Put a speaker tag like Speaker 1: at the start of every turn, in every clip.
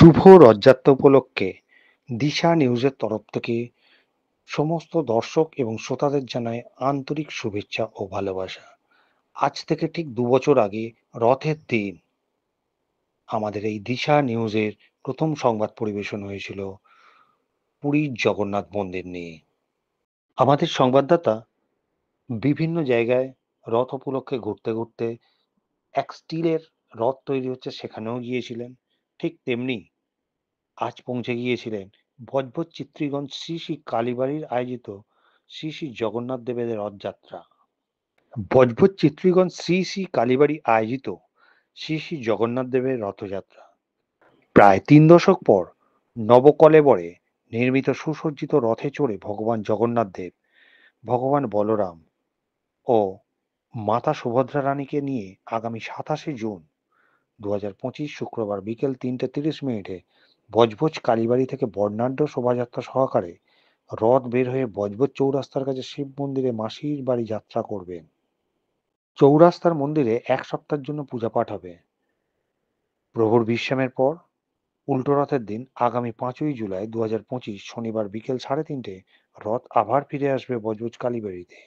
Speaker 1: শুভ রথযাত্রা উপলক্ষে দিশা নিউজের তরফ থেকে সমস্ত দর্শক এবং শ্রোতাদের জানায় আন্তরিক শুভেচ্ছা ও ভালোবাসা। আজ থেকে ঠিক ২ বছর আগে রথের দিন আমাদের এই দিশা নিউজের প্রথম সংবাদ পরিবেশন হয়েছিল পুরীর জগন্নাথ মন্দির নিয়ে। আমাদের সংবাদদাতা বিভিন্ন জায়গায় রথ উপলক্ষে ঘুরতে ঘুরতে এক স্টিলের রথ তৈরি হচ্ছে সেখানেও গিয়েছিলেন। ঠিক তেমনি আজ পৌঁছে গিয়েছিলেন বজবজ চিত্রীগঞ্জ শ্রী শ্রী কালীবাড়ির আয়োজিত শ্রী শ্রী জগন্নাথ দেবের রথযাত্রা। বজবজ চিত্রীগঞ্জ শ্রী শ্রী কালীবাড়ি আয়োজিত শ্রী শ্রী জগন্নাথ দেবের রথযাত্রা প্রায় ৩ দশক পর নবকলেবরে নির্মিত সুসজ্জিত রথে চড়ে ভগবান জগন্নাথ দেব, ভগবান বলরাম ও মাতা সুভদ্রা রানীকে নিয়ে আগামী ২৭শে জুন ২০২৫ শুক্রবার বিকেল ৩:৩০ বজবজ কালীবাড়ি থেকে বর্ণাঢ্য শোভাযাত্রা সহকারে রথ বের হয়ে বজবজ চৌরাস্তার কাছে শিব মন্দিরে মাসির বাড়ি যাত্রা করবেন। চৌরাস্তার মন্দিরে ১ সপ্তাহের জন্য পূজাপাঠ হবে। প্রভুর বিশ্রামের পর উল্টো রথের দিন আগামী ৫ই জুলাই ২০২৫ শনিবার বিকেল ৩:৩০ রথ আবার ফিরে আসবে বজবজ কালীবাড়িতে।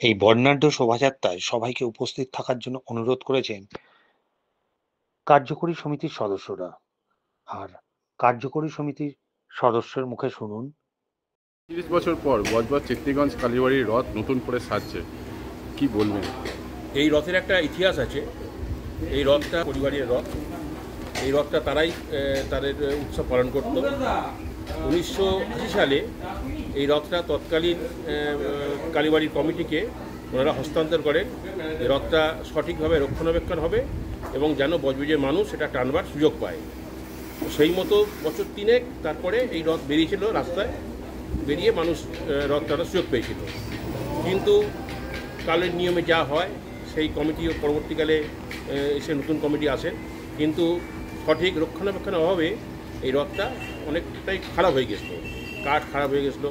Speaker 1: এই বর্ণাঢ্য শোভাযাত্রায় সবাইকে উপস্থিত থাকার জন্য অনুরোধ করেছেন কার্যকরী সমিতির সদস্যরা। আর কার্যকরী সমিতির সদস্যের মুখে শুনুন।
Speaker 2: ৩০ বছর পর বজবজ চিত্রীগঞ্জ কালীবাড়ির রথ নতুন করে সাজছে, কি বলবেন?
Speaker 3: এই রথের একটা ইতিহাস আছে। এই রথটা পরিবারের রথ। এই রথটা তারাই তাদের উৎসব পালন করত। ১৯৮০ সালে এই রথটা তৎকালীন কালীবাড়ির কমিটিকে ওনারা হস্তান্তর করেন। এই রথটা সঠিকভাবে রক্ষণাবেক্ষণ হবে এবং যেন বজবজের মানুষ সেটা টানবার সুযোগ পায়। সেই মতো বছর ৩ তারপরে এই রথ বেরিয়েছিল, রাস্তায় বেরিয়ে মানুষ রথ টানার সুযোগ পেয়েছিল। কিন্তু কালের নিয়মে যা হয়, সেই কমিটি পরবর্তীকালে এসে নতুন কমিটি আসেন, কিন্তু সঠিক রক্ষণাবেক্ষণের অভাবে এই রথটা অনেকটাই খারাপ হয়ে গেছিলো। কাঠ খারাপ হয়ে গেছিলো,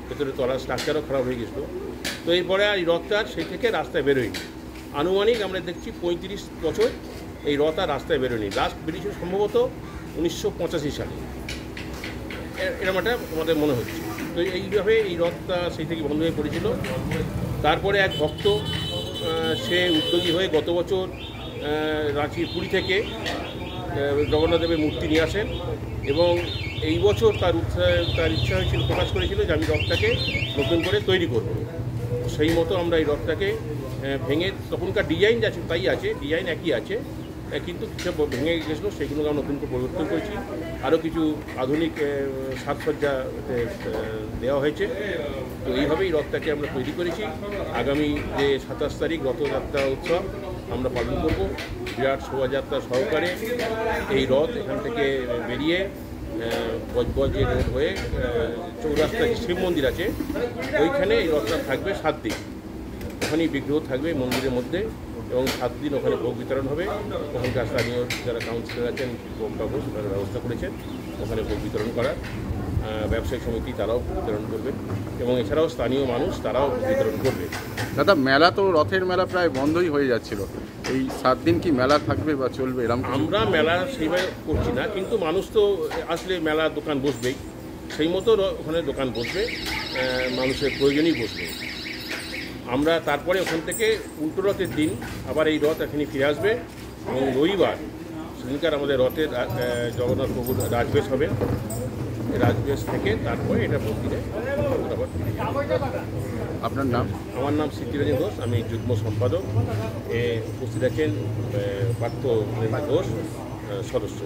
Speaker 3: ভেতরে তলার স্ট্রাকচারও খারাপ হয়ে গেছিলো। তো এরপরে আর এই রথটা সেই থেকে রাস্তায় বেরোয়নি। আনুমানিক আমরা দেখছি ৩৫ বছর এই রথ আর রাস্তায় বেরোয়নি। লাস্ট বেরিয়েছিল সম্ভবত ১৯৮৫ সালে, এরকম একটা আমাদের মনে হচ্ছে। তো এইভাবে এই রথটা সেই থেকে বন্ধ হয়ে পড়েছিল। তারপরে এক ভক্ত সে উদ্যোগী হয়ে গত বছর পুরী থেকে জগন্নাথ দেবের মূর্তি নিয়ে আসেন এবং এই বছর তার ইচ্ছা হয়েছিল, প্রকাশ করেছিল যে আমি রথটাকে নতুন করে তৈরি করব। সেই মতো আমরা এই রথটাকে ভেঙে, তখনকার ডিজাইন আছে তাই আছে, ডিজাইন একই আছে, কিন্তু কিছু ভেঙে গেছিলো, সেগুলো আমরা নতুন করে পরিবর্তন করেছি। আরও কিছু আধুনিক সাজসজ্জা দেওয়া হয়েছে। তো এইভাবেই রথটাকে আমরা তৈরি করেছি। আগামী যে ২৭ তারিখ রথযাত্রা উৎসব আমরা পালন করব। বিরাট শোভাযাত্রা সহকারে এই রথ এখান থেকে বেরিয়ে বজবজে রোড হয়ে চৌরাস্তা যে শিব মন্দির আছে ওইখানে এই রথটা থাকবে ৭ দিন। ওখানেই বিগ্রহ থাকবে মন্দিরের মধ্যে এবং ৭ দিন ওখানে ভোগ বিতরণ হবে। ওখানকার স্থানীয় যারা কাউন্সিলর আছেন, ভোগবাবু তারা ব্যবস্থা করেছেন ওখানে ভোগ বিতরণ করার। ব্যবসায়িক সমিতি তারাও বিতরণ করবে এবং এছাড়াও স্থানীয় মানুষ তারাও বিতরণ করবে।
Speaker 2: দাদা, মেলা তো রথের মেলা প্রায় বন্ধই হয়ে যাচ্ছিল, এই ৭ দিন কি মেলা থাকবে বা চলবে এরকম?
Speaker 3: আমরা মেলা সেইভাবে করছি না, কিন্তু মানুষ তো আসলে মেলা দোকান বসবেই, সেই মতো ওখানে দোকান বসবে, মানুষের প্রয়োজনই বসবে। আমরা তারপরে ওখান থেকে উল্টো রথের দিন আবার এই রথ এখানে ফিরে আসবে এবং রবিবার সেদিনকার আমাদের রথের জগন্নাথ প্রভুর রাজবেশ হবে। রাজবেশ থেকে তারপরে এটা মন্দিরে আবার।
Speaker 2: আপনার নাম?
Speaker 3: আমার নাম সিদ্ধিরঞ্জন ঘোষ, আমি যুগ্ম সম্পাদক। উপস্থিত আছেন পার্থ ঘোষ, সদস্য।